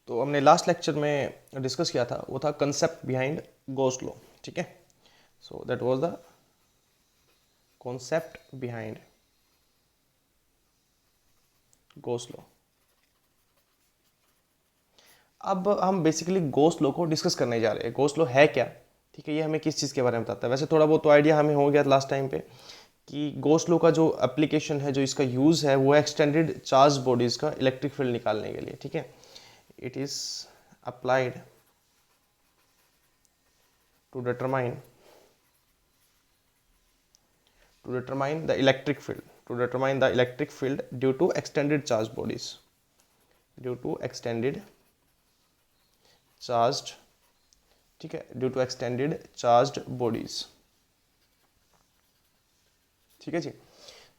तो हमने last lecture में डिस्कस किया था, वो था कंसेप्ट बिहाइंड गॉस लॉ। ठीक है, so that was the concept behind Gauss law. अब हम बेसिकली गॉस लॉ को डिस्कस करने जा रहे हैं। गॉस लॉ है क्या, ठीक है, ये हमें किस चीज़ के बारे में बताता है। वैसे थोड़ा बहुत तो आइडिया हमें हो गया था लास्ट टाइम पे कि गॉस लॉ का जो एप्लीकेशन है, जो इसका यूज़ है, वो एक्सटेंडेड चार्ज बॉडीज़ का इलेक्ट्रिक फील्ड निकालने के लिए। ठीक है, it is applied to determine the electric field, due to extended charged bodies, ठीक है, due to extended charged bodies। ठीक है जी,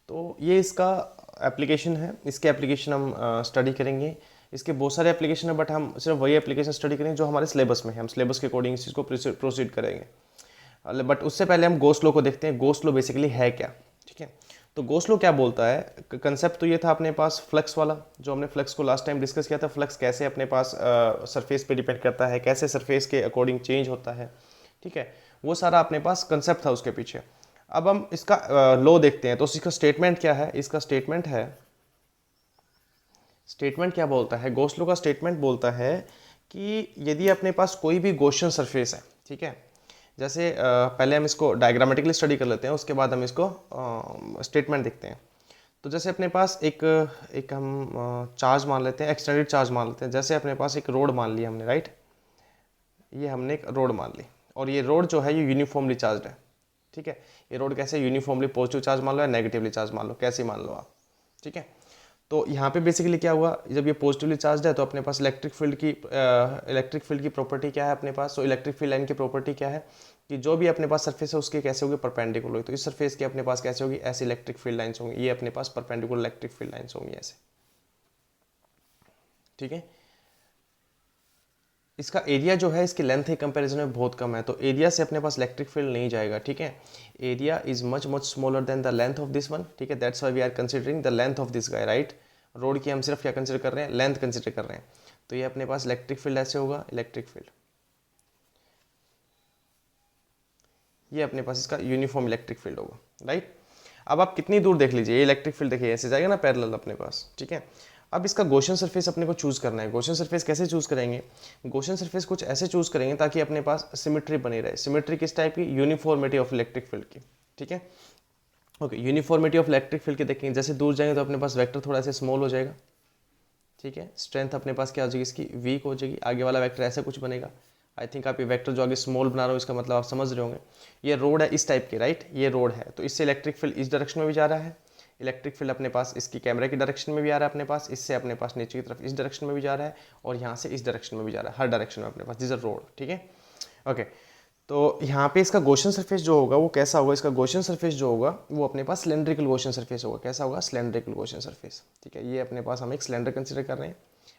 तो ये इसका एप्लीकेशन है। इसके एप्लीकेशन हम स्टडी करेंगे। इसके बहुत सारे एप्लीकेशन है, बट हम सिर्फ वही एप्लीकेशन स्टडी करेंगे जो हमारे सिलेबस में है। हम सिलेबस के अकॉर्डिंग इस चीज़ को प्रोसीड करेंगे। बट उससे पहले हम गॉस लॉ को देखते हैं। गॉस लॉ बेसिकली है क्या, ठीक है। तो गॉस लॉ क्या बोलता है, कंसेप्ट तो ये था अपने पास फ्लक्स वाला, जो हमने फ्लक्स को लास्ट टाइम डिस्कस किया था। फ्लक्स कैसे अपने पास सरफेस पे डिपेंड करता है, कैसे सरफेस के अकॉर्डिंग चेंज होता है, ठीक है, वो सारा अपने पास कंसेप्ट था उसके पीछे। अब हम इसका लॉ देखते हैं। तो इसका स्टेटमेंट क्या है, इसका स्टेटमेंट क्या बोलता है। गॉस लॉ का स्टेटमेंट बोलता है कि यदि अपने पास कोई भी गॉसियन सरफेस है, ठीक है, जैसे पहले हम इसको डायग्रामेटिकली स्टडी कर लेते हैं, उसके बाद हम इसको स्टेटमेंट देखते हैं। तो जैसे अपने पास एक हम चार्ज मान लेते हैं, एक्सटेंडेड चार्ज मान लेते हैं। जैसे अपने पास एक रोड मान ली हमने, राइट, ये हमने एक रोड मान ली, और ये रोड जो है ये यूनिफॉर्मली चार्ज है। ठीक है, ये रोड कैसे, यूनिफॉर्मली पॉजिटिव चार्ज मान लो या नेगेटिवली चार्ज मान लो, कैसे मान लो आप। ठीक है, तो यहाँ पे बेसिकली क्या हुआ, जब ये पॉजिटिवली चार्ज है तो अपने पास इलेक्ट्रिक फील्ड की प्रॉपर्टी क्या है अपने पास। तो इलेक्ट्रिक फील्ड लाइन की प्रॉपर्टी क्या है कि जो भी अपने पास सरफेस है उसके कैसे होगी, परपेंडिकुलर होगी। तो इस सरफेस की अपने पास कैसे होगी, ऐसी इलेक्ट्रिक फील्ड लाइन्स होंगी। ये अपने पास परपेंडिकुलर इलेक्ट्रिक फील्ड लाइन्स होंगी ऐसे। ठीक है, इसका एरिया जो है इसकी लेंथ के कंपैरिजन में बहुत कम है, तो एरिया से अपने पास इलेक्ट्रिक फील्ड नहीं जाएगा। ठीक है, area is much smaller than the length of this one. ठीक है, that's why we are considering the length of this guy, right. Rod की हम सिर्फ क्या कंसिडर कर रहे हैं, लेंथ कंसिडर कर रहे हैं। तो ये अपने पास इलेक्ट्रिक फील्ड ऐसे होगा, इलेक्ट्रिक फील्ड ये अपने पास इसका यूनिफॉर्म इलेक्ट्रिक फील्ड होगा, राइट। अब आप कितनी दूर देख लीजिए, ये इलेक्ट्रिक फील्ड देखिए ऐसे जाएगा ना पैरेलल अपने पास। ठीक है, अब इसका गॉसियन सरफेस अपने को चूज करना है। गॉसियन सरफेस कैसे चूज करेंगे, गॉसियन सरफेस कुछ ऐसे चूज करेंगे ताकि अपने पास सिमेट्री बनी रहे। सिमेट्री किस टाइप की, यूनिफॉर्मिटी ऑफ इलेक्ट्रिक फील्ड की। ठीक है, okay, uniformity of electric field की देखेंगे। जैसे दूर जाएंगे तो अपने पास वेक्टर थोड़ा ऐसे स्मॉल हो जाएगा। ठीक है, स्ट्रेंथ अपने पास क्या हो जाएगी, इसकी वीक हो जाएगी। आगे वाला वेक्टर ऐसा कुछ बनेगा। आई थिंक आप ये वेक्टर जो आगे स्मॉल बना रहे हो, इसका मतलब आप समझ रहे होंगे। ये रोड है इस टाइप की, राइट, ये रोड है, तो इससे इलेक्ट्रिक फील्ड इस डायरेक्शन में भी जा रहा है। इलेक्ट्रिक फील्ड अपने पास इसकी कैमरे की डायरेक्शन में भी आ रहा है अपने पास, इससे अपने पास नीचे की तरफ इस डायरेक्शन में भी जा रहा है, और यहाँ से इस डायरेक्शन में भी जा रहा है, हर डायरेक्शन में अपने पास दिस इज रोड। ठीक है, ओके, तो यहाँ पे इसका गॉसियन सरफेस जो होगा वो कैसा होगा, इसका गॉसियन सरफेस जो होगा वो अपने पास सिलेंड्रिकल गॉसियन सरफेस होगा। कैसा होगा, सिलेंड्रिकल गॉसियन सरफेस। ठीक है, ये अपने पास हम एक सिलेंडर कंसिडर कर रहे हैं,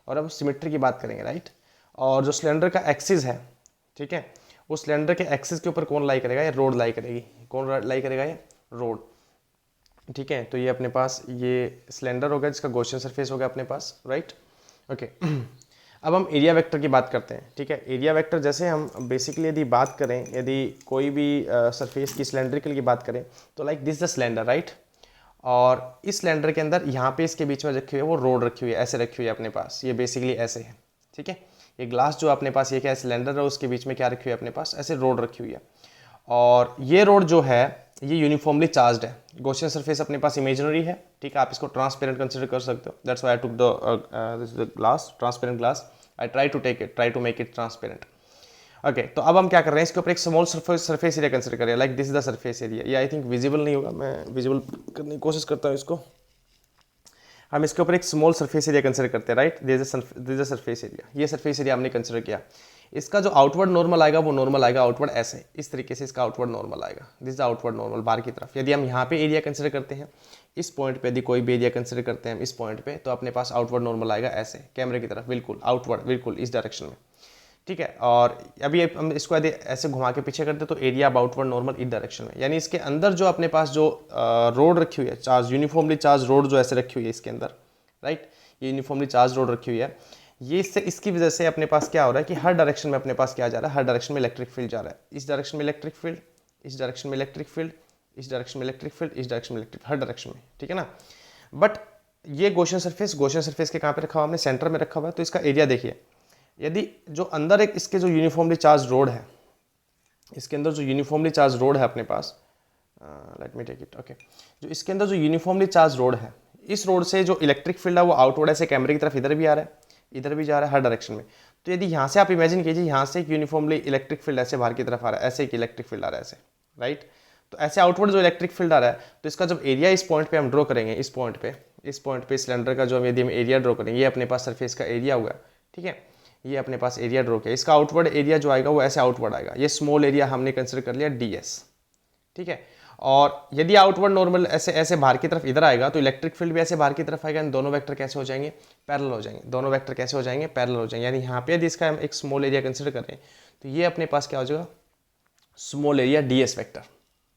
और अब सिमेट्री की बात करेंगे, राइट। और जो सिलेंडर का एक्सिस है, ठीक है, उस सिलेंडर के एक्सिस के ऊपर कौन लाई करेगा, ये रोड लाई करेगी। कौन लाई करेगा, ये रोड। ठीक है, तो ये अपने पास ये सिलेंडर होगा जिसका गॉसियन सरफेस होगा अपने पास, राइट, ओके। अब हम एरिया वेक्टर की बात करते हैं। ठीक है, एरिया वेक्टर जैसे हम बेसिकली यदि बात करें, यदि कोई भी सरफेस की सिलेंड्रिकल की बात करें, तो like this the cylinder, right, और इस सिलेंडर के अंदर यहाँ पे इसके बीच में रखी हुई है वो रोड रखी हुई है, ऐसे रखी हुई है अपने पास, ये बेसिकली ऐसे है। ठीक है, ये ग्लास जो अपने पास ये क्या है, सिलेंडर है, उसके बीच में क्या रखी हुई है अपने पास, ऐसे रोड रखी हुई है। और ये रोड जो है ये यूनिफॉर्मली चार्ज्ड है। गॉसियन सरफेस अपने पास इमेजिनरी है। ठीक है, आप इसको ट्रांसपेरेंट कंसिडर कर सकते हो। That's why I took the glass, transparent glass. I try to make it transparent. Okay, तो अब हम क्या कर रहे हैं, इसके ऊपर एक स्मॉल सरफेस एरिया कंसिडर करें, like this is the surface area. ये आई थिंक विजिबल नहीं होगा, मैं विजिबल करने की कोशिश करता हूँ इसको। हम इसके ऊपर एक स्मॉल सरफेस एरिया कंसिडर करते हैं, right, this is surface area. ये सरफेस एरिया हमने कंसिडर किया। इसका जो आउटवर्ड नॉर्मल आएगा वो नॉर्मल आएगा आउटवर्ड ऐसे, इस तरीके से इसका आउटवर्ड नॉर्मल आएगा। दिस इज आउटवर्ड नॉर्मल बाहर की तरफ। यदि हम यहाँ पे एरिया कंसिडर करते हैं, इस पॉइंट पे यदि कोई भी एरिया कंसिडर करते हैं हम इस पॉइंट पे, तो अपने पास आउटवर्ड नॉर्मल आएगा ऐसे कैमरे की तरफ, बिल्कुल आउटवर्ड, बिल्कुल इस डायरेक्शन में। ठीक है, और अभी हम इसको यदि ऐसे घुमा के पीछे करते तो एरिया अब आउटवर्ड नॉर्मल इस डायरेक्शन में, यानी इसके अंदर जो अपने पास जो रोड रखी हुई है, चार्ज यूनिफॉर्मली चार्ज रोड जो ऐसे रखी हुई है इसके अंदर, राइट, ये यूनिफॉर्मली चार्ज रोड रखी हुई है। ये इससे इसकी वजह से अपने पास क्या हो रहा है कि हर डायरेक्शन में अपने पास क्या जा रहा है, हर डायरेक्शन में इलेक्ट्रिक फील्ड जा रहा है। इस डायरेक्शन में इलेक्ट्रिक फील्ड, इस डायरेक्शन में इलेक्ट्रिक फील्ड, इस डायरेक्शन में इलेक्ट्रिक फील्ड, इस डायरेक्शन में इलेक्ट्रिक, हर डायरेक्शन में, ठीक है ना। बट ये गॉसियन सरफेस के कहाँ पे रखा हुआ हमने, सेंटर में रखा हुआ है। तो इसका एरिया देखिए, यदि जो अंदर एक इसके जो यूनिफॉर्मली चार्ज रोड है, इसके अंदर जो यूनिफॉर्मली चार्ज रोड है अपने पास, let me take it, okay, जो इसके अंदर जो यूनिफॉर्मली चार्ज रोड है, इस रोड से जो इलेक्ट्रिक फील्ड है वो आउटवर्ड ऐसे कैमरे की तरफ इधर भी आ रहा है, इधर भी जा रहा है, हर डायरेक्शन में। तो यदि यहाँ से आप इमेजिन कीजिए, यहाँ से एक यूनिफॉर्मली इलेक्ट्रिक फील्ड ऐसे बाहर की तरफ आ रहा है, ऐसे एक इलेक्ट्रिक फील्ड आ रहा है ऐसे, राइट। तो ऐसे आउटवर्ड जो इलेक्ट्रिक फील्ड आ रहा है, तो इसका जब एरिया इस पॉइंट पे हम ड्रॉ करेंगे, इस पॉइंट पे सिलेंडर का जो यदि हम एरिया ड्रॉ करेंगे, ये अपने पास सरफेस का एरिया होगा, ठीक है। ये अपने पास एरिया ड्रॉ किया, इसका आउटवर्ड एरिया जो आएगा वो ऐसे आउटवर्ड आएगा। ये स्मॉल एरिया हमने कंसिडर कर लिया ds, ठीक है। और यदि आउटवर्ड नॉर्मल ऐसे ऐसे बाहर की तरफ इधर आएगा, तो इलेक्ट्रिक फील्ड भी ऐसे बाहर की तरफ आएगा। दोनों वेक्टर कैसे हो जाएंगे, पैरेलल हो जाएंगे। दोनों वेक्टर कैसे हो जाएंगे, पैरेलल हो जाएंगे। यानी यहाँ पे यदि इसका हम एक स्मॉल एरिया कंसिडर करें, तो ये अपने पास क्या हो जाएगा, स्मॉल एरिया ds वेक्टर,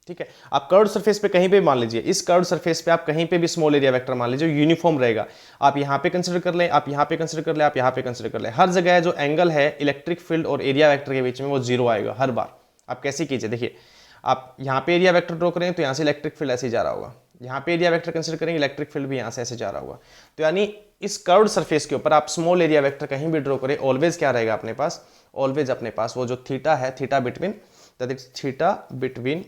ठीक है। आप कर्व्ड सरफेस पे कहीं पे मान लीजिए, इस कर्व्ड सरफेस पे आप कहीं पे भी स्मॉल एरिया वेक्टर मान लीजिए, यूनिफॉर्म रहेगा। आप यहाँ पे कंसिडर कर लें, आप यहाँ पे कंसिडर कर लें, आप यहाँ पे कंसिडर कर लें, हर जगह जो एंगल है इलेक्ट्रिक फील्ड और एरिया वेक्टर के बीच में वो जीरो आएगा हर बार। आप कैसे कीजिए, देखिए, आप यहाँ पे एरिया वेक्टर ड्रॉ करेंगे तो यहाँ से इलेक्ट्रिक फील्ड ऐसे ही जा रहा होगा, यहाँ पे एरिया वेक्टर कंसिडर करेंगे, इलेक्ट्रिक फील्ड भी यहाँ से ऐसे जा रहा होगा। तो यानी इस कर्व्ड सरफेस के ऊपर आप स्मॉल एरिया वेक्टर कहीं भी ड्रॉ करें, ऑलवेज क्या रहेगा अपने पास, ऑलवेज अपने पास वो जो थीटा है, theta between, that is theta between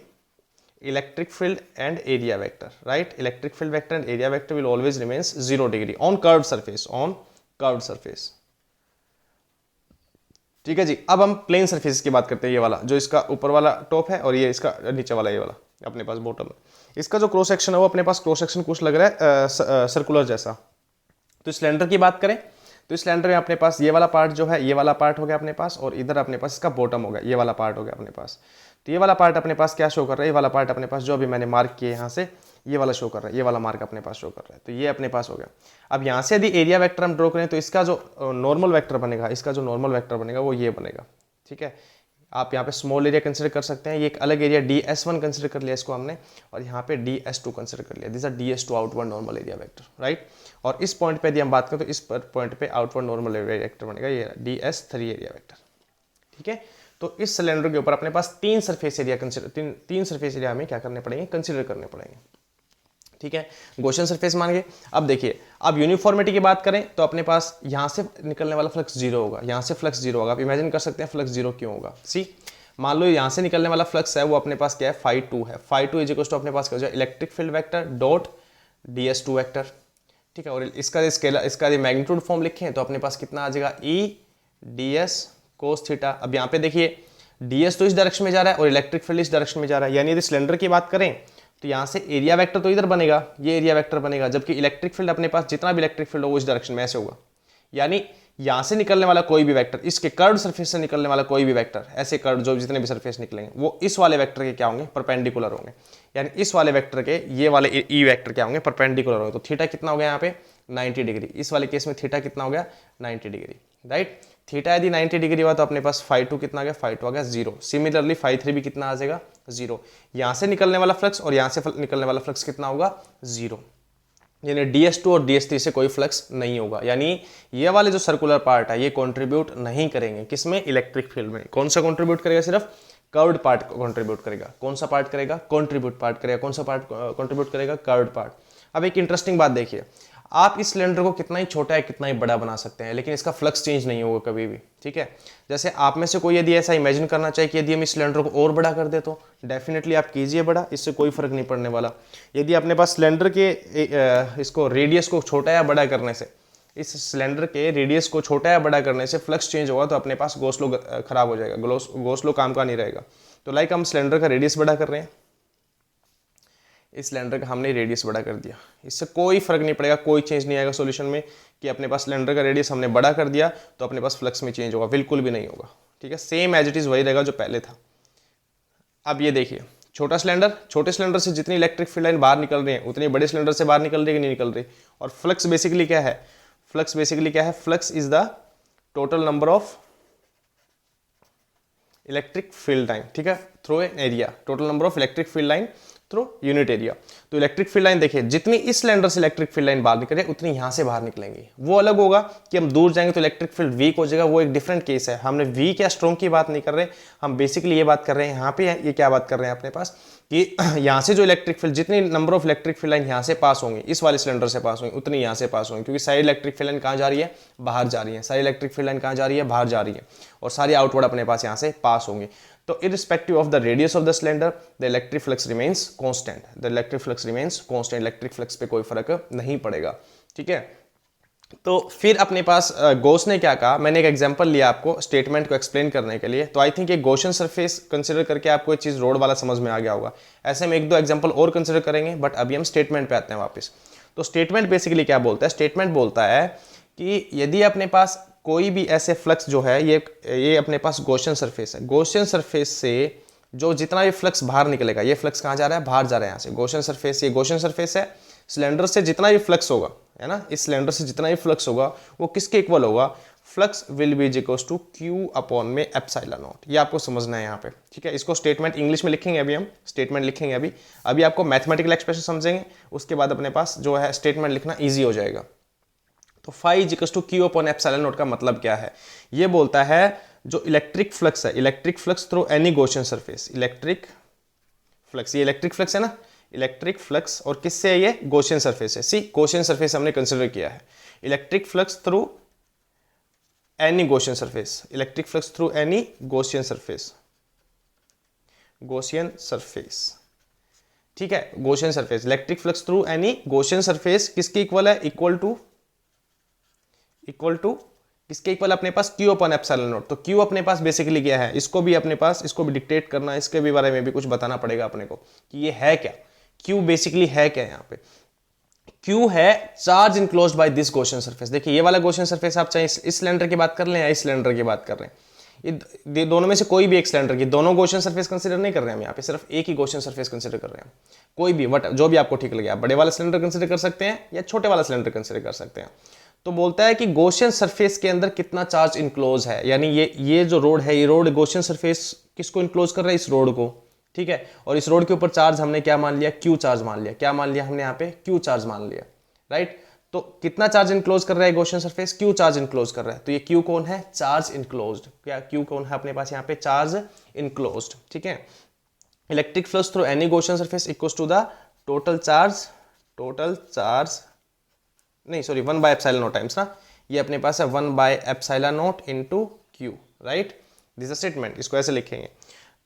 electric field and area vector, right? Electric field vector and area vector will always remains 0 degree on curved surface, ठीक है जी। अब हम प्लेन सरफेस की बात करते हैं, ये वाला जो इसका ऊपर वाला टॉप है और ये इसका नीचे वाला ये वाला अपने पास बॉटम है। इसका जो क्रॉस सेक्शन है वो अपने पास क्रॉस सेक्शन कुछ लग रहा है सर्कुलर जैसा। तो सिलेंडर की बात करें तो इस सिलेंडर में अपने पास ये वाला पार्ट जो है, ये वाला पार्ट हो गया अपने पास, और इधर अपने पास इसका बॉटम हो गया, ये वाला पार्ट हो गया अपने पास। तो ये वाला पार्ट अपने पास क्या शो कर रहा है, ये वाला पार्ट अपने पास जो अभी मैंने मार्क किया यहाँ से, ये वाला शो कर रहा है, ये वाला मार्क अपने पास शो कर रहा है। तो ये अपने पास हो गया। अब यहाँ से यदि एरिया वेक्टर हम ड्रॉ करें तो इसका जो नॉर्मल वेक्टर बनेगा, इसका जो नॉर्मल वेक्टर बनेगा वो ये बनेगा, ठीक है। आप यहाँ पे स्मॉल एरिया कंसिडर कर सकते हैं, ये एक अलग एरिया ds1 कंसिडर कर लिया इसको हमने, और यहाँ पे ds2 कंसिडर कर लिया। This are ds2 outward normal area vector, right. और इस पॉइंट पे यदि हम बात करें तो इस पॉइंट पे आउटवर्ड नॉर्मल एरिया वेक्टर बनेगा, ये ds3 एरिया वेक्टर, ठीक है। तो इस सिलेंडर के ऊपर अपने पास तीन सरफेस एरिया कंसिडर, तीन सरफेस एरिया हमें क्या करने पड़ेंगे, कंसिडर करने पड़ेंगे, ठीक है। गॉसियन सरफेस मान गए। अब देखिए, अब यूनिफॉर्मिटी की बात करें तो अपने पास यहाँ से निकलने वाला फ्लक्स जीरो होगा, यहाँ से फ्लक्स जीरो होगा। आप इमेजिन कर सकते हैं फ्लक्स जीरो क्यों होगा। सी, मान लो यहाँ से निकलने वाला फ्लक्स है वो अपने पास क्या है, φ2 है। φ2 इज इक्वल टू अपने पास क्या हो जाए, electric field vector dot ds2 vector, ठीक है। और इसका स्केलर, इसका मैग्नीट्यूड फॉर्म लिखें तो अपने पास कितना आ जाएगा, e ds cos थीटा। अब यहाँ पे देखिए ds तो इस डायरेक्शन में जा रहा है और इलेक्ट्रिक फील्ड इस डायरेक्शन में जा रहा है। यानी यदि सिलेंडर की बात करें तो यहाँ से एरिया वेक्टर तो इधर बनेगा, ये एरिया वेक्टर बनेगा, जबकि इलेक्ट्रिक फील्ड अपने पास जितना भी इलेक्ट्रिक फील्ड हो वो इस डायरेक्शन में ऐसे होगा। यानी यहाँ से निकलने वाला कोई भी वेक्टर, इसके कर्व्ड सरफेस से निकलने वाला कोई भी वेक्टर, ऐसे कर्व जो जितने भी सरफेस निकलेंगे वो इस वाले वेक्टर के क्या होंगे, परपेंडिकुलर होंगे। यानी इस वाले वेक्टर के ये वाले ई वेक्टर क्या होंगे, परपेंडिकुलर होंगे। तो थीटा कितना हो गया यहाँ पे, 90 डिग्री। इस वाले केस में थीटा कितना हो गया, 90 डिग्री, राइट। थीटा यदि 90 डिग्री हुआ तो अपने पास φ2 कितना आ गया, φ2 आ गया 0। सिमिलरली φ3 भी कितना आ जाएगा, 0। यहाँ से निकलने वाला फ्लक्स और यहाँ से निकलने वाला फ्लक्स कितना होगा, 0। यानी ds2 और ds3 से कोई फ्लक्स नहीं होगा। यानी ये वाले जो सर्कुलर पार्ट है ये कंट्रीब्यूट नहीं करेंगे किसमें, इलेक्ट्रिक फील्ड में। कौन सा कंट्रीब्यूट करेगा, सिर्फ कर्व्ड पार्ट कंट्रीब्यूट करेगा। कौन सा पार्ट करेगा, कंट्रीब्यूट पार्ट करेगा। कौन सा पार्ट कंट्रीब्यूट करेगा, कर्व्ड पार्ट। अब एक इंटरेस्टिंग बात देखिए, आप इस सिलेंडर को कितना ही छोटा है कितना ही बड़ा बना सकते हैं, लेकिन इसका फ्लक्स चेंज नहीं होगा कभी भी, ठीक है। जैसे आप में से कोई यदि ऐसा इमेजिन करना चाहे कि यदि हम इस सिलेंडर को और बड़ा कर दे तो डेफिनेटली आप कीजिए बड़ा, इससे कोई फर्क नहीं पड़ने वाला। यदि अपने पास सिलेंडर के इसको रेडियस को छोटा या बड़ा करने से, इस सिलेंडर के रेडियस को छोटा या बड़ा करने से फ्लक्स चेंज होगा तो अपने पास गोस्लो खराब हो जाएगा, गोस्लो काम का नहीं रहेगा। तो लाइक हम सिलेंडर का रेडियस बड़ा कर रहे हैं, इस सिलेंडर का हमने रेडियस बड़ा कर दिया, इससे कोई फर्क नहीं पड़ेगा, कोई चेंज नहीं आएगा सॉल्यूशन में कि अपने पास सिलेंडर का रेडियस हमने बड़ा कर दिया तो अपने पास फ्लक्स में चेंज होगा, बिल्कुल भी नहीं होगा, ठीक है। सेम एज इट इज वही रहेगा जो पहले था। अब ये देखिए, छोटा सिलेंडर, छोटे सिलेंडर से जितनी इलेक्ट्रिक फील्ड लाइन बाहर निकल रही है उतनी बड़े सिलेंडर से बाहर निकल रही है कि नहीं निकल रही। और फ्लक्स बेसिकली क्या है, फ्लक्स बेसिकली क्या है, flux is the total number of electric field line, ठीक है, through an area, total number of electric field line through unit area. तो इलेक्ट्रिक फील्ड लाइन देखिए, जितनी इस सिलेंडर से इलेक्ट्रिक फील्ड लाइन बाहर निकले उतनी यहाँ से बाहर निकलेंगी। वो अलग होगा कि हम दूर जाएंगे तो इलेक्ट्रिक फील्ड वीक हो जाएगा, वो एक डिफरेंट केस है। हमने वीक या स्ट्रॉन्ग की बात नहीं कर रहे, हम बेसिकली ये बात कर रहे हैं यहाँ पे, ये क्या बात कर रहे हैं अपने पास कि यहाँ से जो इलेक्ट्रिक फील्ड, जितनी number of electric field line यहाँ से पास होंगी, इस वाले सिलेंडर से पास होंगी, उतनी यहाँ से पास होंगी, क्योंकि सारी इलेक्ट्रिक फील्ड लाइन कहाँ जा रही है, बाहर जा रही है। सारी इलेक्ट्रिक फील्ड लाइन कहाँ जा रही है, बाहर जा रही है, और सारी आउटवर्ड अपने पास यहाँ से पास होंगी। तो irrespective of the radius of the cylinder, the electric flux remains constant. The electric flux remains constant. Electric flux पे कोई फर्क नहीं पड़ेगा, ठीक है। तो फिर अपने पास गोस ने क्या कहा, मैंने एक एग्जांपल लिया आपको स्टेटमेंट को एक्सप्लेन करने के लिए। तो आई थिंक एक गॉसियन सरफेस कंसिडर करके आपको ये चीज़ रोड वाला समझ में आ गया होगा। ऐसे में एक दो एग्जांपल और कंसिडर करेंगे, बट अभी हम स्टेटमेंट पे आते हैं वापस। तो स्टेटमेंट बेसिकली क्या बोलता है, स्टेटमेंट बोलता है कि यदि अपने पास कोई भी ऐसे फ्लक्स जो है, ये अपने पास गॉसियन सरफेस है, गॉसियन सरफेस से जो जितना भी फ्लक्स बाहर निकलेगा, ये फ्लक्स कहाँ जा रहा है, बाहर जा रहा है यहाँ से। गॉसियन सरफेस, ये गॉसियन सरफेस है, सिलेंडर से जितना भी फ्लक्स होगा, है ना, इस सिलेंडर से जितना भी फ्लक्स होगा वो किसके इक्वल होगा, flux will be equals to Q upon में एप्सिलॉन नॉट। ये आपको समझना है यहाँ पे, ठीक है। इसको स्टेटमेंट इंग्लिश में लिखेंगे, अभी हम स्टेटमेंट लिखेंगे। अभी आपको मैथमेटिकल एक्सप्रेशन समझेंगे, उसके बाद अपने पास जो है स्टेटमेंट लिखना ईजी हो जाएगा। तो phi equals to Q upon epsilon naught का मतलब क्या है, ये बोलता है जो इलेक्ट्रिक फ्लक्स है, electric flux through any Gaussian surface, electric flux, ये इलेक्ट्रिक फ्लक्स है ना, इलेक्ट्रिक फ्लक्स, और किससे है, ये गॉसियन सरफेस है। सी गॉसियन सरफेस हमने कंसिडर किया है, electric flux through any Gaussian surface, electric flux through any Gaussian surface, Gaussian surface, ठीक है, Gaussian surface, electric flux through any Gaussian surface किसके इक्वल है, इक्वल टू किसके इक्वल अपने पास, क्यू अपन एप्सिलॉन नॉट। तो क्यू अपने पास बेसिकली क्या है, इसको भी अपने पास, इसको भी डिक्टेट करना, इसके भी बारे में भी कुछ बताना पड़ेगा अपने को कि ये है क्या, क्यू बेसिकली है क्या। यहाँ पे क्यू है charge enclosed bye this Gaussian surface. देखिए ये वाला गॉसियन सरफेस, आप चाहे इस सिलेंडर की बात कर लें या इस सिलेंडर की बात कर रहे हैं, ये दोनों में से कोई भी एक सिलेंडर की, दोनों गॉसियन सरफेस कंसीडर नहीं कर रहे हैं हम यहाँ पे, सिर्फ एक ही गॉसियन सरफेस कंसीडर कर रहे हैं। कोई भी वट जो भी आपको ठीक लगे, आप बड़े वाला सिलेंडर कंसीडर कर सकते हैं या छोटे वाला सिलेंडर कंसीडर कर सकते हैं। तो बोलता है कि गॉसियन सरफेस के अंदर कितना चार्ज इनक्लोज है, यानी ये जो रोड है, ये रोड गॉसियन सरफेस किसको इनक्लोज कर रहा है, इस रोड को, ठीक है। और इस रोड के ऊपर चार्ज हमने क्या मान लिया, क्यू चार्ज मान लिया। क्या मान लिया हमने यहाँ पे, क्यू चार्ज मान लिया, राइट। तो कितना चार्ज इनक्लोज कर रहा है Gaussian surface, Q charge enclose कर रहा है। तो ये क्यू कौन है, चार्ज इनक्लोज्ड। क्या क्यू कौन है अपने पास यहाँ पे, चार्ज इनक्लोज्ड, ठीक है। Electric flux through any Gaussian surface equals to the total charge, नहीं sorry 1 by epsilon nought times ना, ये अपने पास है 1 by epsilon nought into Q, right. This is statement, इसको ऐसे लिखेंगे।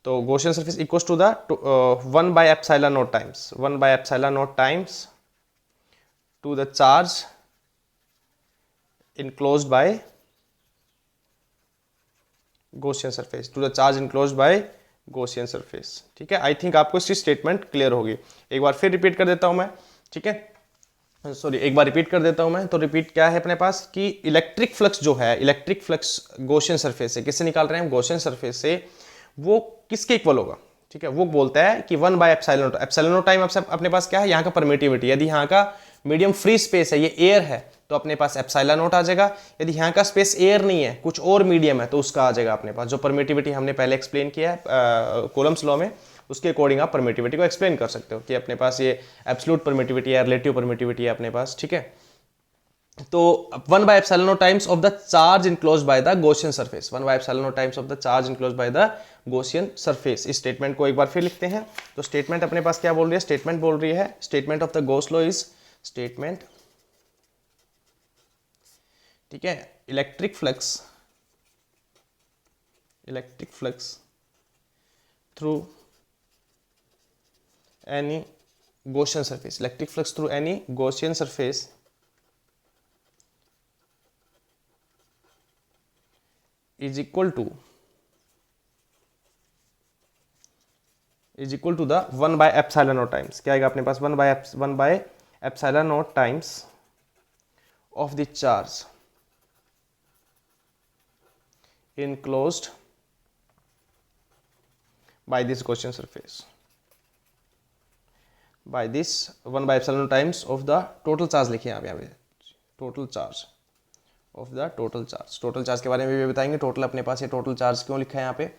तो Gaussian surface equals to the 1 by epsilon nought times, 1 by epsilon nought times to the charge enclosed by Gaussian surface, to the charge enclosed by Gaussian surface, ठीक है। I think आपको इसकी statement clear होगी। एक बार फिर repeat कर देता हूं मैं, ठीक है, सॉरी एक बार रिपीट कर देता हूं मैं। तो रिपीट क्या है अपने पास कि इलेक्ट्रिक फ्लक्स जो है, इलेक्ट्रिक फ्लक्स गॉसियन सरफेस से किससे निकाल रहे हैं, गॉसियन सरफेस से, वो किसके इक्वल होगा, ठीक है। वो बोलता है कि 1 by epsilon not, epsilon not time अपने पास क्या है, यहाँ का परमिटिविटी। यदि यहाँ का मीडियम फ्री स्पेस है, ये एयर है, तो अपने पास एप्सिलॉन नॉट आ जाएगा। यदि यहाँ का स्पेस एयर नहीं है, कुछ और मीडियम है, तो उसका आ जाएगा अपने पास जो परमिटिविटी हमने पहले एक्सप्लेन किया है कूलम्ब्स लॉ में, उसके अकॉर्डिंग आप परमिटिविटी को एक्सप्लेन कर सकते हो कि अपने पास ये एब्सोल्यूट परमिटिविटी है, रिलेटिव परमिटिविटी है अपने पास, ठीक है। तो 1 by epsilon nought times of the charge enclosed by the Gaussian surface, 1 by epsilon nought times of the charge enclosed by the Gaussian surface. इस स्टेटमेंट को एक बार फिर लिखते हैं। तो स्टेटमेंट अपने पास क्या बोल रही है, स्टेटमेंट बोल रही है, statement of the Gauss law is statement, ठीक है, electric flux through any Gaussian surface, electric flux through any Gaussian surface is equal to the 1 by epsilon naught times, क्या आएगा अपने पास, 1 by epsilon naught times of the charge enclosed by this Gaussian surface, by this 1 by epsilon times of the total charge लिखिए आप यहाँ पे, total charge of the total charge के बारे में भी बताएंगे। टोटल अपने पास ये टोटल चार्ज क्यों लिखा है यहाँ पे,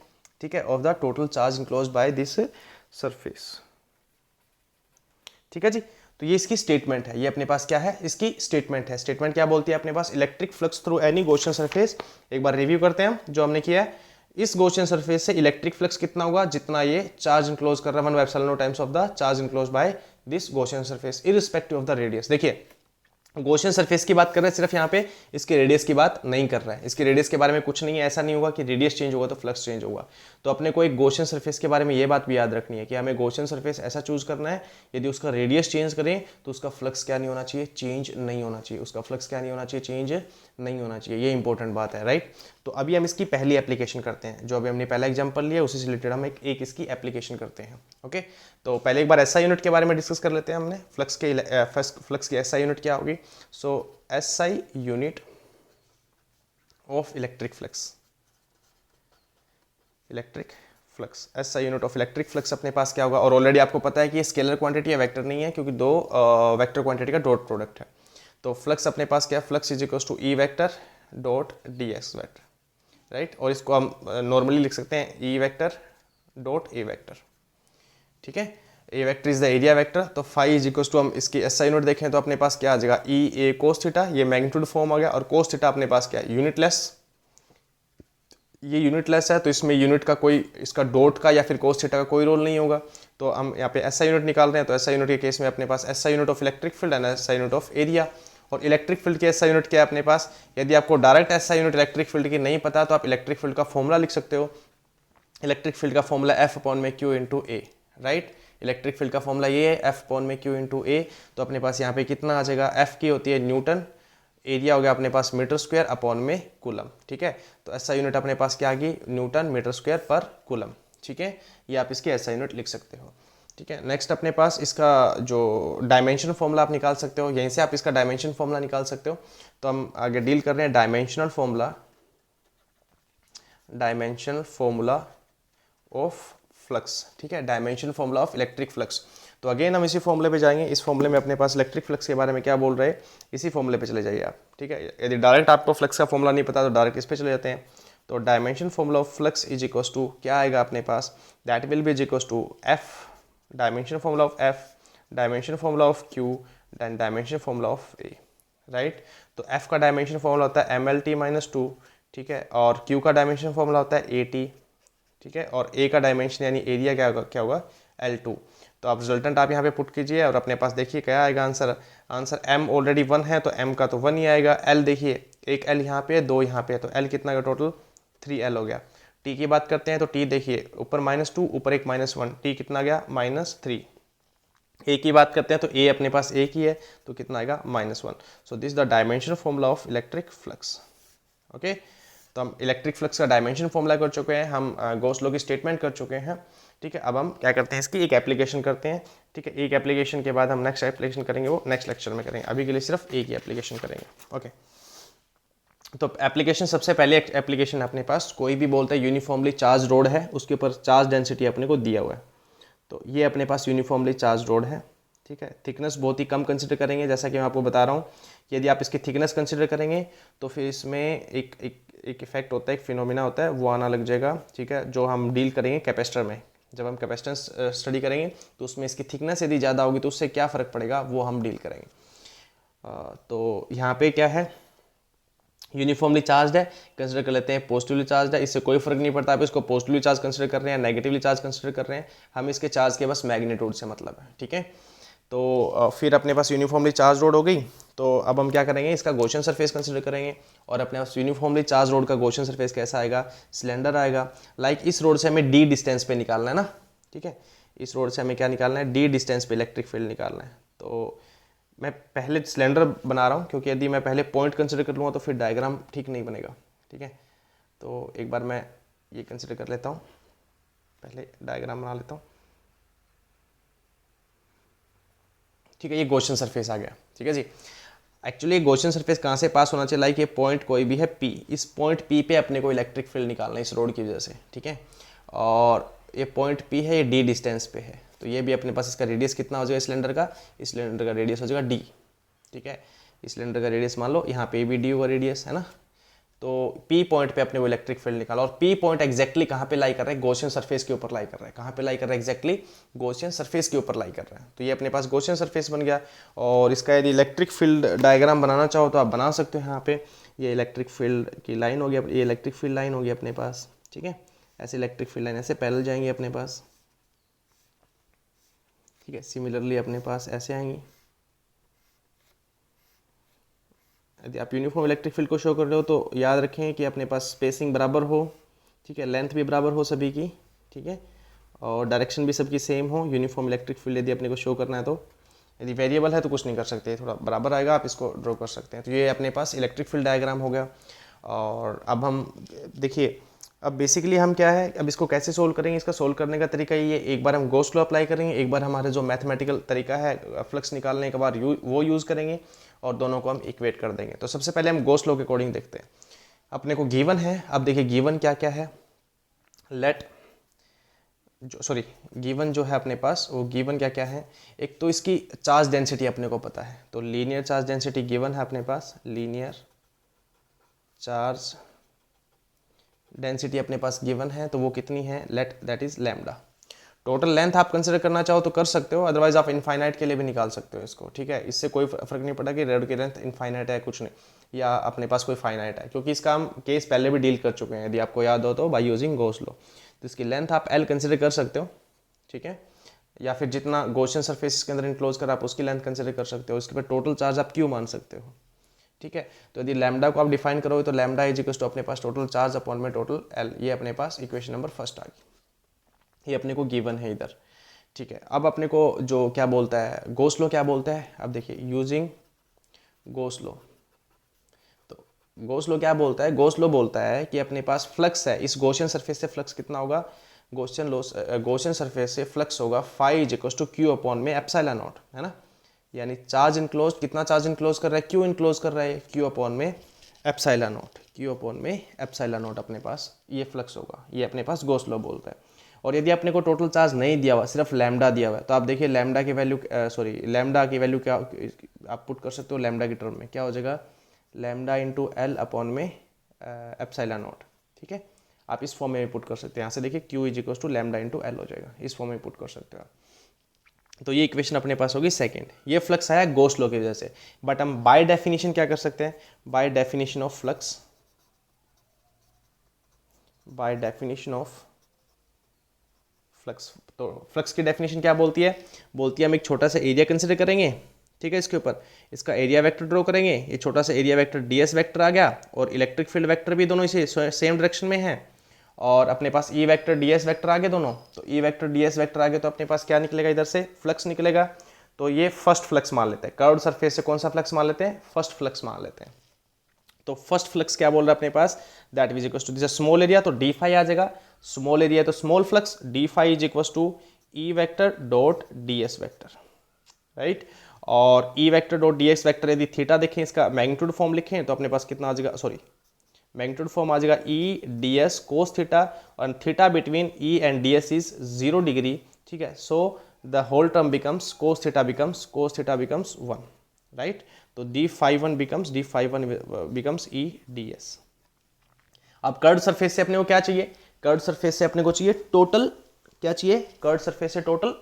ठीक है, of the total charge enclosed by this surface, ठीक है जी। तो ये इसकी स्टेटमेंट है, ये अपने पास क्या है, इसकी स्टेटमेंट है। स्टेटमेंट क्या बोलती है अपने पास, electric flux through any Gaussian surface. एक बार रिव्यू करते हैं हम जो हमने किया है। इस गॉसियन सरफेस से इलेक्ट्रिक फ्लक्स कितना होगा, जितना ये चार्ज इनक्लोज कर रहा है, 1/ε times of the charge enclose by this Gaussian surface irrespective of the radius. देखिए गॉसियन सरफेस की बात कर रहे हैं सिर्फ यहाँ पे, इसके रेडियस की बात नहीं कर रहा है। इसके रेडियस के बारे में कुछ नहीं है, ऐसा नहीं होगा कि रेडियस चेंज होगा तो फ्लक्स चेंज होगा। तो अपने को एक गॉसियन सरफेस के बारे में ये बात भी याद रखनी है कि हमें गॉसियन सरफेस ऐसा चूज करना है, यदि उसका रेडियस चेंज करें तो उसका फ्लक्स क्या नहीं होना चाहिए, चेंज नहीं होना चाहिए। उसका फ्लक्स क्या नहीं होना चाहिए, चेंज नहीं होना चाहिए। ये इंपॉर्टेंट बात है, राइट। तो अभी हम इसकी पहली एप्लीकेशन करते हैं, जो अभी हमने पहला एग्जाम्पल लिया उसी से रिलेटेड हम एक इसकी एप्लीकेशन करते हैं। ओके, तो पहले एक बार एसआई यूनिट के बारे में डिस्कस कर लेते हैं हमने। फ्लक्स की एसआई यूनिट क्या होगी। So SI unit of electric flux, SI unit of electric flux अपने पास क्या होगा। और ऑलरेडी आपको पता है कि ये स्केलर क्वांटिटी या वेक्टर नहीं है, क्योंकि दो वेक्टर क्वांटिटी का डॉट प्रोडक्ट है। तो फ्लक्स अपने पास क्या है, flux is equal to E vector dot d x vector, right. और इसको हम नॉर्मली लिख सकते हैं E vector dot A vector, ठीक है। A vector is the area vector. तो फाई इज इक्वल टू, हम इसकी एसआई यूनिट देखें तो अपने पास क्या आ जाएगा, ई ए कोस थीटा, ये मैग्नीट्यूड फॉर्म आ गया। और कोस थीटा अपने पास क्या है, यूनिटलेस, ये यूनिटलेस है तो इसमें यूनिट का कोई, इसका डॉट का या फिर कोस थीटा का कोई रोल नहीं होगा। तो हम यहाँ पे एसआई यूनिट निकाल रहे हैं, तो एसआई यूनिट के केस में अपने पास SI unit of electric field and SI unit of area. और इलेक्ट्रिक फील्ड की एसआई यूनिट क्या है अपने पास, यदि आपको direct SI unit electric field की नहीं पता तो आप इलेक्ट्रिक फील्ड का फॉर्मूला लिख सकते हो। इलेक्ट्रिक फील्ड का फॉर्मूला एफ अपॉन में क्यू इंटू ए, राइट। इलेक्ट्रिक फील्ड का फॉर्मूला ये है एफ अपॉन में क्यू इंटू ए। तो अपने पास यहाँ पे कितना आ जाएगा, एफ की होती है न्यूटन, एरिया हो गया अपने पास मीटर स्क्वायर अपॉन में कूलम, ठीक है। तो एसआई यूनिट अपने पास क्या आ गई, न्यूटन मीटर स्क्वायर पर कूलम, ठीक है। ये आप इसकी एसआई यूनिट लिख सकते हो, ठीक है। नेक्स्ट अपने पास इसका जो डायमेंशन फॉर्मूला आप निकाल सकते हो, यहीं से आप इसका डायमेंशन फॉर्मूला निकाल सकते हो। तो हम आगे डील कर रहे हैं डायमेंशनल फॉर्मूला ऑफ फ्लक्स, ठीक है। Dimensional formula of electric flux. तो अगेन हम इसी फॉर्मूले पे जाएंगे। इस फॉर्मूले में अपने पास इलेक्ट्रिक फ्लक्स के बारे में क्या बोल रहे हैं, इसी फॉर्मूले पे चले जाइए आप, ठीक है। यदि डायरेक्ट आपको फ्लक्स का फॉर्मूला नहीं पता तो डायरेक्ट इस पे चले जाते हैं। तो dimension formula of flux is equal to क्या आएगा अपने पास, that will be is equal to F, dimension formula of F, dimension formula of Q, then dimension formula of A, right. तो एफ का डायमेंशन फॉर्मूला होता है MLT-2, ठीक है। और क्यू का डायमेंशन फॉर्मूला होता है AT, ठीक है। और ए का डायमेंशन यानी एरिया क्या होगा L2। तो आप रिजल्टेंट आप यहाँ पे पुट कीजिए और अपने पास देखिए क्या आएगा आंसर। M ऑलरेडी 1 है तो M का तो 1 ही आएगा। L देखिए, एक L यहाँ पे है, 2 यहाँ पे है, तो L कितना का टोटल 3L हो गया। T की बात करते हैं तो T देखिए, ऊपर -2 ऊपर एक -1, T कितना गया -3। A की बात करते हैं तो A अपने पास एक ही है तो कितना आएगा -1। So this the dimension formula of electric flux, okay. तो हम इलेक्ट्रिक फ्लक्स का डायमेंशन फॉर्मूला कर चुके हैं, हम गॉस लॉ की स्टेटमेंट कर चुके हैं, ठीक है। अब हम क्या करते हैं, इसकी एक एप्लीकेशन करते हैं, ठीक है। एक एप्लीकेशन के बाद हम नेक्स्ट एप्लीकेशन करेंगे, वो नेक्स्ट लेक्चर में करेंगे। अभी के लिए सिर्फ एक ही एप्लीकेशन करेंगे, ओके। तो एप्लीकेशन, सबसे पहले एप्लीकेशन अपने पास कोई भी बोलता है यूनिफॉर्मली चार्ज रोड है, उसके ऊपर चार्ज डेंसिटी अपने को दिया हुआ है। तो ये अपने पास यूनिफॉर्मली चार्ज रोड है, ठीक है। थिकनेस बहुत ही कम कंसिडर करेंगे, जैसा कि मैं आपको बता रहा हूँ। यदि आप इसकी थिकनेस कंसिडर करेंगे तो फिर इसमें एक इफेक्ट होता है, एक फिनोमिना होता है, वो आना लग जाएगा, ठीक है। जो हम डील करेंगे कैपेसिटर में, जब हम कैपेसिटेंस स्टडी करेंगे तो उसमें इसकी थिकनेस यदि ज़्यादा होगी तो उससे क्या फ़र्क पड़ेगा वो हम डील करेंगे। तो यहाँ पे क्या है, यूनिफॉर्मली चार्ज है, कंसिडर कर लेते हैं पॉजिटिवली चार्ज है। इससे कोई फर्क नहीं पड़ता आप इसको पॉजिटिवली चार्ज कंसिडर कर रहे हैं, नेगेटिवली चार्ज कंसिडर कर रहे हैं, हम इसके चार्ज के बस मैग्नीट्यूड से मतलब है, ठीक है। तो फिर अपने पास यूनिफॉर्मली चार्ज रोड हो गई। तो अब हम क्या करेंगे, इसका गॉसियन सरफेस कंसिडर करेंगे। और अपने पास यूनिफॉर्मली चार्ज रोड का गॉसियन सरफेस कैसा आएगा, सिलेंडर आएगा। लाइक इस रोड से हमें D डिस्टेंस पे निकालना है ना, ठीक है। इस रोड से हमें क्या निकालना है, D डिस्टेंस पे इलेक्ट्रिक फील्ड निकालना है। तो मैं पहले सिलेंडर बना रहा हूँ, क्योंकि यदि मैं पहले पॉइंट कंसिडर कर लूँगा तो फिर डायग्राम ठीक नहीं बनेगा, ठीक है। तो एक बार मैं ये कंसिडर कर लेता हूँ, पहले डायग्राम बना लेता हूँ, ठीक है। ये गॉसियन सरफेस आ गया, ठीक है जी। एक्चुअली गॉसियन सरफेस कहाँ से पास होना चाहिए, लाइक ये पॉइंट कोई भी है P, इस पॉइंट P पे अपने को इलेक्ट्रिक फील्ड निकालना है इस रोड की वजह से, ठीक है। और ये पॉइंट P है, ये D डिस्टेंस पे है, तो ये भी अपने पास इसका रेडियस कितना हो जाएगा सिलेंडर का, इस सिलेंडर का रेडियस हो जाएगा D, ठीक है। इस सिलेंडर का रेडियस मान लो यहाँ पे भी D होगा रेडियस, है ना। तो पी पॉइंट पे अपने वो इलेक्ट्रिक फील्ड निकाला, और पी पॉइंट एक्जैक्टली कहाँ पे लाई कर रहा है, गॉसियन सरफेस के ऊपर लाई कर रहा है। कहाँ पे लाई कर रहा है, एक्जैक्टली गॉसियन सरफेस के ऊपर लाई कर रहा है। तो ये अपने पास गॉसियन सरफेस बन गया। और इसका यदि इलेक्ट्रिक फील्ड डायग्राम बनाना चाहो तो आप बना सकते हो। यहाँ पे ये इलेक्ट्रिक फील्ड की लाइन हो गया, ये इलेक्ट्रिक फील्ड लाइन होगी अपने पास, ठीक है। ऐसे इलेक्ट्रिक फील्ड लाइन ऐसे पैरेलल जाएंगे अपने पास, ठीक है। सिमिलरली अपने पास ऐसे आएंगी। यदि आप यूनिफॉर्म इलेक्ट्रिक फील्ड को शो कर रहे हो तो याद रखें कि अपने पास स्पेसिंग बराबर हो, ठीक है, लेंथ भी बराबर हो सभी की, ठीक है, और डायरेक्शन भी सबकी सेम हो। यूनिफॉर्म इलेक्ट्रिक फील्ड यदि अपने को शो करना है तो, यदि वेरिएबल है तो कुछ नहीं कर सकते, थोड़ा बराबर आएगा, आप इसको ड्रॉ कर सकते हैं। तो ये अपने पास इलेक्ट्रिक फील्ड डायग्राम हो गया। और अब हम देखिए, अब बेसिकली हम क्या है, अब इसको कैसे सोल्व करेंगे, इसका सोल्व करने का तरीका ये, एक बार हम गॉस लॉ अप्लाई करेंगे, एक बार हमारे जो मैथमेटिकल तरीका है फ्लक्स निकालने के बाद वो यूज़ करेंगे, और दोनों को हम इक्वेट कर देंगे। तो सबसे पहले हम गॉस लॉ के अकॉर्डिंग देखते हैं। अपने को गिवन है, अब देखिए गिवन क्या क्या है, गिवन जो है अपने पास, वो गिवन क्या क्या है। एक तो इसकी चार्ज डेंसिटी अपने को पता है, तो लीनियर चार्ज डेंसिटी गिवन है अपने पास, लीनियर चार्ज डेंसिटी अपने पास गिवन है, तो वो कितनी है, let that is lambda. Total length आप कंसिडर करना चाहो तो कर सकते हो, अदरवाइज आप इनफाइनाइट के लिए भी निकाल सकते हो इसको, ठीक है। इससे कोई फर्क नहीं पड़ा कि रेड की लेंथ इनफाइनाइट है कुछ नहीं, या अपने पास कोई फाइनाइट है, क्योंकि इसका हम केस पहले भी डील कर चुके हैं, यदि आपको याद हो तो, बाय यूजिंग गॉस लॉ। तो इसकी लेंथ आप एल कंसिडर कर सकते हो, ठीक है, या फिर जितना गॉसियन सरफेस के अंदर इनक्लोज कर आप उसकी लेंथ कंसिडर कर सकते हो। इसके बाद टोटल चार्ज आप क्यों मान सकते हो, ठीक है। तो यदि लैम्डा को आप डिफाइन करोगे तो लैम्डा इज इक्वल टू अपने पास टोटल चार्ज अपॉन में टोटल एल, ये अपने पास इक्वेशन नंबर फर्स्ट आ गई। ये अपने को गिवन है इधर, ठीक है। अब अपने को जो क्या बोलता है, गॉस लॉ क्या बोलता है, अब देखिए यूजिंग गॉस लॉ, तो गॉस लॉ क्या बोलता है, गॉस लॉ बोलता है कि अपने पास फ्लक्स है, इस गॉसियन सरफेस से फ्लक्स कितना होगा, गॉसियन सरफेस से फ्लक्स होगा phi is equal to Q upon में एप्सिलॉन नॉट, है ना। यानी चार्ज इनक्लोज, कितना चार्ज इनक्लोज कर रहा है, क्यू इनक्लोज कर रहा है, क्यू अपॉन में एप्सिलॉन नॉट, क्यू अपॉन में एप्सिलॉन नॉट अपने पास ये फ्लक्स होगा। ये अपने पास गॉस लॉ बोलता है। और यदि अपने को टोटल चार्ज नहीं दिया हुआ, सिर्फ लैम्डा दिया हुआ है, तो आप देखिए लैम्डा की वैल्यू लैम्डा की वैल्यू क्या आप पुट कर सकते हो, लैम्डा की टर्म में क्या हो जाएगा, लैम्डा इंटू एल अपॉन में एप्सिलॉन नॉट, ठीक है। आप इस फॉर्म में पुट कर सकते हैं, यहाँ से देखिए Q is equal to lambda into L हो जाएगा, इस फॉर्म में पुट कर सकते हो आप। तो ये इक्वेशन अपने पास होगी सेकंड। ये फ्लक्स आया गॉस लॉ की वजह से, बट हम बाय डेफिनेशन क्या कर सकते हैं, by definition of flux, by definition of flux, तो फ्लक्स की डेफिनेशन क्या बोलती है, बोलती है हम एक छोटा सा एरिया कंसिडर करेंगे, ठीक है, इसके ऊपर इसका एरिया वेक्टर ड्रॉ करेंगे, ये छोटा सा एरिया वेक्टर डीएस वेक्टर आ गया, और इलेक्ट्रिक फील्ड वेक्टर भी दोनों इसे सेम डायरेक्शन में है, और अपने पास ई वेक्टर डीएस वेक्टर आ गए दोनों। तो ई वेक्टर डीएस वेक्टर आ गए तो अपने पास क्या निकलेगा, इधर से फ्लक्स निकलेगा। तो ये फर्स्ट फ्लक्स मान लेते हैं, कर्व्ड सरफेस से कौन सा फ्लक्स मान लेते हैं, फर्स्ट फ्लक्स मान लेते हैं। तो फर्स्ट फ्लक्स क्या बोल रहा है अपने पास, that is equal to this small area, तो डी फाई आ जाएगा, स्मॉल एरिया तो small flux, d phi is equal to E vector dot d S vector, right. और E vector dot d S vector यदि theta देखें, इसका magnitude form लिखें तो अपने पास कितना आ जाएगा, सॉरी मैग्नीट्यूड फॉर्म आ जाएगा E d S cos theta, और theta between E and d S is 0 degree, ठीक है। So the whole term becomes cos theta becomes 1, right. तो d phi one becomes E d S. अब curved surface से अपने को क्या चाहिए, कर्व्ड सरफेस से अपने को चाहिए टोटल, क्या चाहिए, कर्व्ड सरफेस से टोटल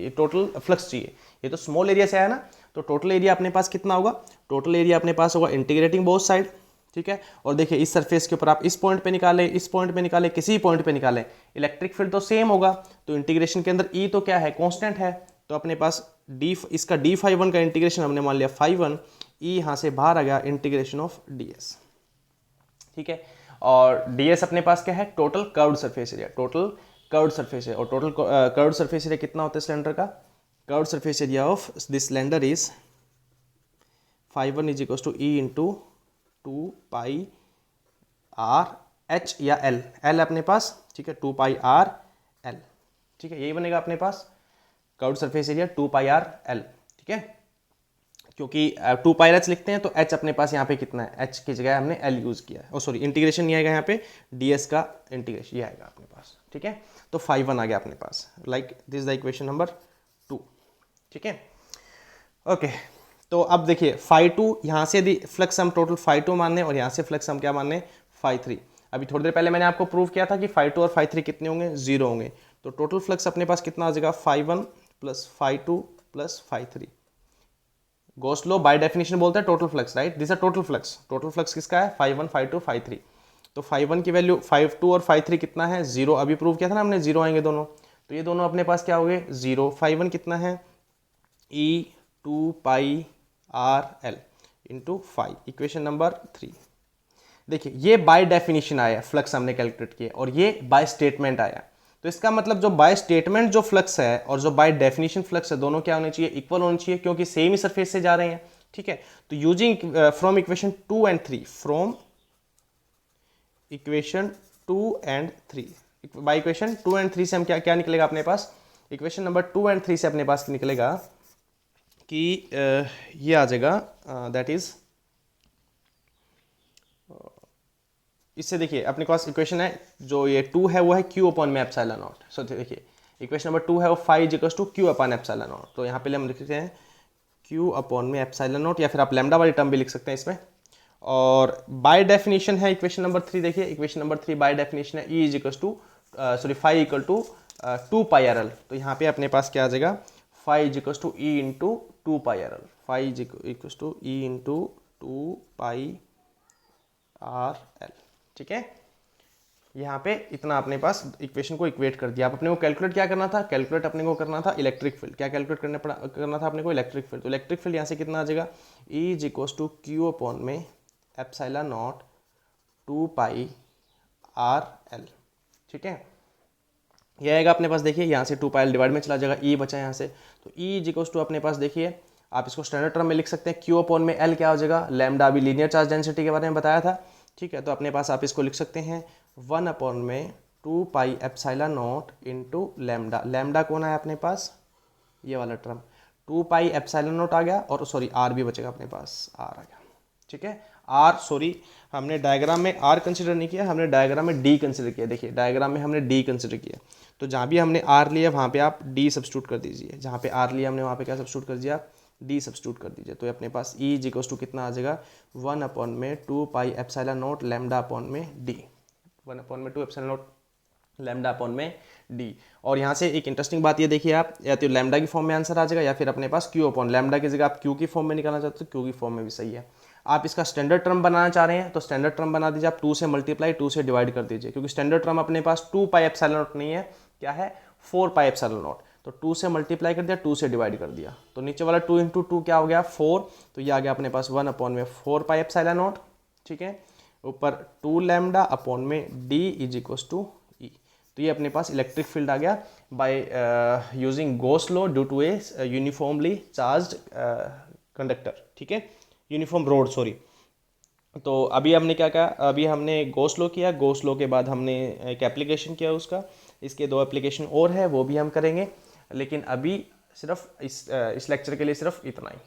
टोटल फ्लक्स चाहिए। ये तो स्मॉल एरिया से आया ना, तो टोटल एरिया अपने पास कितना होगा, टोटल एरिया अपने पास होगा इंटीग्रेटिंग बोथ साइड, ठीक है। और देखिए इस सरफेस के ऊपर आप इस पॉइंट पे निकालें, इस पॉइंट पे निकालें, किसी पॉइंट पे निकालें, इलेक्ट्रिक फील्ड तो सेम होगा। तो इंटीग्रेशन के अंदर ई तो क्या है, कांस्टेंट है, तो अपने पास इसका डी फाई वन का इंटीग्रेशन हमने मान लिया फाई वन, ई यहाँ से बाहर आ गया इंटीग्रेशन ऑफ डी एस, ठीक है। और डी एस अपने पास क्या है, total curved surface area, total curved surface है, और टोटल कर्व्ड सरफेस एरिया कितना होता है सिलेंडर का, curved surface area of this cylinder is phi one is equal to E into 2 pi R H या एल, एल अपने पास, ठीक है, 2 पाई आर एल, ठीक है। यही बनेगा अपने पास curved surface area 2 pi R L, ठीक है। क्योंकि 2 पाई एच लिखते हैं तो एच अपने पास यहाँ पे कितना है, एच की जगह हमने एल यूज किया है, सॉरी इंटीग्रेशन नहीं आएगा यहाँ पे, डीएस का इंटीग्रेशन ये आएगा अपने पास, ठीक है। तो फाई वन आ गया अपने पास, like this the equation number 2, ठीक है, ओके। तो अब देखिए फाई टू, यहाँ से यदि फ्लक्स हम टोटल फाई टू मानने और यहाँ से फ्लक्स हम क्या मानने फाई थ्री। अभी थोड़ी देर पहले मैंने आपको प्रूव किया था कि फाई टू और फाई थ्री कितने होंगे, जीरो होंगे। तो टोटल फ्लक्स अपने पास कितना आ जाएगा, phi one plus phi two plus phi three. Gauss law by definition बोलते हैं total flux, right, this is total flux. Total flux किसका है, phi one phi two phi three. तो फाई वन की वैल्यू फाइव टू और phi three कितना है, zero. अभी प्रूव किया था ना हमने, जीरो आएंगे दोनों, तो ये दोनों अपने पास क्या हो गए, जीरो। फाई वन कितना है, E two pi R L into phi, equation number 3। देखिए ये बाय डेफिनेशन आया फ्लक्स हमने कैलकुलेट किया, और ये बाय स्टेटमेंट आया। तो इसका मतलब जो बाय स्टेटमेंट जो फ्लक्स है और जो बाय डेफिनेशन फ्लक्स है, दोनों क्या होने चाहिए, इक्वल होने चाहिए, क्योंकि सेम ही सरफेस से जा रहे हैं। ठीक है, तो using from equation 2 and 3, from equation 2 and 3, by equation 2 and 3 से हम क्या क्या निकलेगा अपने पास, इक्वेशन नंबर 2 एंड 3 से अपने पास निकलेगा कि ये आ जाएगा, दैट इज, इससे देखिए अपने पास इक्वेशन है, जो ये 2 है वो है Q अपॉन में एप्सिलॉन नॉट। सो देखिए इक्वेशन नंबर 2 है वो phi equals to Q upon epsilon naught. तो यहाँ पे हम लिखते हैं Q अपॉन में एप्सिलॉन नॉट, या फिर आप लैम्डा वाली टर्म भी लिख सकते हैं इसमें। और बाय डेफिनेशन है इक्वेशन नंबर 3, देखिए इक्वेशन नंबर 3 बाय डेफिनेशन है E is equals to sorry phi equal to 2 pi R L. तो यहाँ पे अपने पास क्या आ जाएगा, phi is equals to E into 2 pi R L, phi is equals to E into 2 pi R L. ठीक है, यहाँ पे इतना अपने पास इक्वेशन को इक्वेट कर दिया। आप अपने को कैलकुलेट क्या करना था, कैलकुलेट अपने को करना था इलेक्ट्रिक फील्ड। क्या कैलकुलेट करना था अपने को, इलेक्ट्रिक फील्ड। तो इलेक्ट्रिक फील्ड यहाँ से कितना आ जाएगा, E is equals to Q upon में epsilon nought 2 pi R L. ठीक है, ये आएगा अपने पास, देखिए यहाँ से 2 पाई एल डिवाइड में चला जाएगा, E बचा यहाँ से। तो E इज इक्वल्स टू अपने पास देखिए, आप इसको स्टैंडर्ड टर्म में लिख सकते हैं, Q अपॉन में L क्या हो जाएगा, लैम्डा। अभी लीनियर चार्ज डेंसिटी के बारे में बताया था। ठीक है, तो अपने पास आप इसको लिख सकते हैं 1 अपॉन में 2 pi epsilon not into lambda. Lambda कौन है अपने पास, ये वाला टर्म, 2 पाई एप्सिलॉन नॉट आ गया, और सॉरी आर भी बचेगा अपने पास, आर आ गया। ठीक है, आर, सॉरी हमने डायग्राम में आर कंसिडर नहीं किया, हमने डायग्राम में डी कंसिडर किया। देखिए डायग्राम में हमने डी कंसिडर किया, तो जहाँ भी हमने आर लिया वहाँ पे आप डी सब्स्टिट्यूट कर दीजिए। जहाँ पे आर लिया हमने वहाँ पे क्या सब्स्टिट्यूट कर दिया, डी सब्स्टिट्यूट कर दीजिए। तो अपने पास E इज इक्वल्स टू कितना आ जाएगा, 1 अपॉन में 2 pi epsilon not lambda upon में डी, 1 अपॉन में 2 एप्सिलॉन नॉट लैम्डा अपॉन में डी। और यहाँ से एक इंटरेस्टिंग बात ये देखिए, आप या तो लैम्डा की फॉर्म में आंसर आ जाएगा, या फिर अपने पास Q अपॉन लैम्डा की जगह आप Q की फॉर्म में निकालना चाहते हो तो Q की फॉर्म में भी सही है। आप इसका स्टैंडर्ड टर्म बनाना चाह रहे हैं तो स्टैंडर्ड टर्म बना दीजिए, आप 2 से मल्टीप्लाई 2 से डिवाइड कर दीजिए, क्योंकि स्टैंडर्ड टर्म अपने पास 2 पाई एप्सिलॉन नॉट नहीं है, क्या है 4 पाई एप्सिलॉन नॉट। तो 2 से मल्टीप्लाई कर दिया, 2 से डिवाइड कर दिया, तो नीचे वाला 2 इंटू 2 क्या हो गया 4, तो ये आ गया अपने पास 1 अपॉन में 4 पाई एप्सिलॉन नॉट। ठीक है, ऊपर 2 लैम्डा अपॉन में D is equals to E. तो ये अपने पास इलेक्ट्रिक फील्ड आ गया by using Gauss law due to a uniformly charged conductor. ठीक है, यूनिफॉर्म रोड, सॉरी। तो अभी हमने क्या कहा, अभी हमने गॉस लॉ किया, गॉस लॉ के बाद हमने एक एप्लीकेशन किया उसका, इसके 2 एप्लीकेशन और है वो भी हम करेंगे, लेकिन अभी सिर्फ इस लेक्चर के लिए सिर्फ इतना ही।